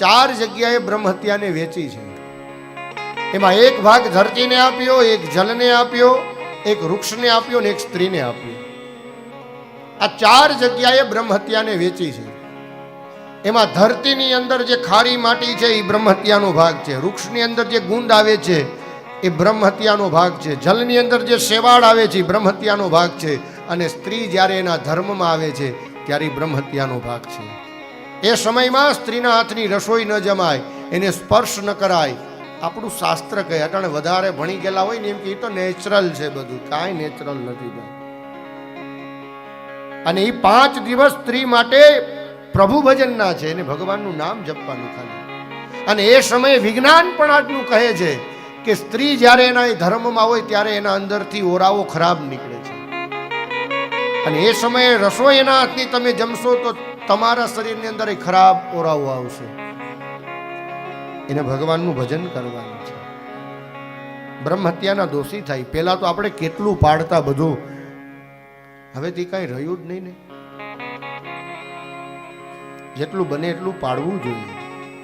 ચાર જગ્યાએ બ્રહ્મ હત્યાને વેચી છે. એમાં એક ભાગ ધરતીને આપ્યો, એક જલને આપ્યો, એક વૃક્ષને આપ્યો ને એક સ્ત્રીને આપ્યો. આ ચાર જગ્યાએ બ્રહ્મ હત્યાને વેચી છે. એમાં ધરતીની અંદર જે ખારી માટી છે એ બ્રહ્મ હત્યાનો ભાગ છે. વૃક્ષની અંદર જે ગુંદ આવે છે એ બ્રહ્મ હત્યાનો ભાગ છે. જલની અંદર જે શેવાળ આવે છે એ બ્રહ્મ હત્યાનો ભાગ છે. અને સ્ત્રી જ્યારે એના ધર્મમાં આવે છે ત્યારે બ્રહ્મ હત્યાનો ભાગ છે. એ સમયમાં સ્ત્રીના હાથની રસોઈ ન જમાય, એને સ્પર્શ ન કરાય. આપણું શાસ્ત્ર કહે. અટાણે વધારે ભણી ગયેલા હોય ને એમ કે એ તો નેચરલ છે, બધું કાંઈ નેચરલ નથી. અને એ 5 દિવસ સ્ત્રી માટે પ્રભુ ભજનના છે, એને ભગવાનનું નામ જપવાનું ખાલી. અને એ સમયે વિજ્ઞાન પણ આજનું કહે છે કે સ્ત્રી જ્યારે એના ધર્મમાં હોય ત્યારે એના અંદરથી ઓરાવો ખરાબ નીકળે છે. અને એ સમયે રસોઈ એના હાથની તમે જમશો તો તમારા શરીરની અંદર ખરાબ ઓરાવો આવશે. એને ભગવાનનું ભજન કરવાનું છે. બ્રહ્મ હત્યાના દોષી થાય. પહેલા તો આપણે કેટલું પાડતા બધું, હવે તે કાંઈ રહ્યું જ નહીં ને. જેટલું બને એટલું પાડવું જોઈએ.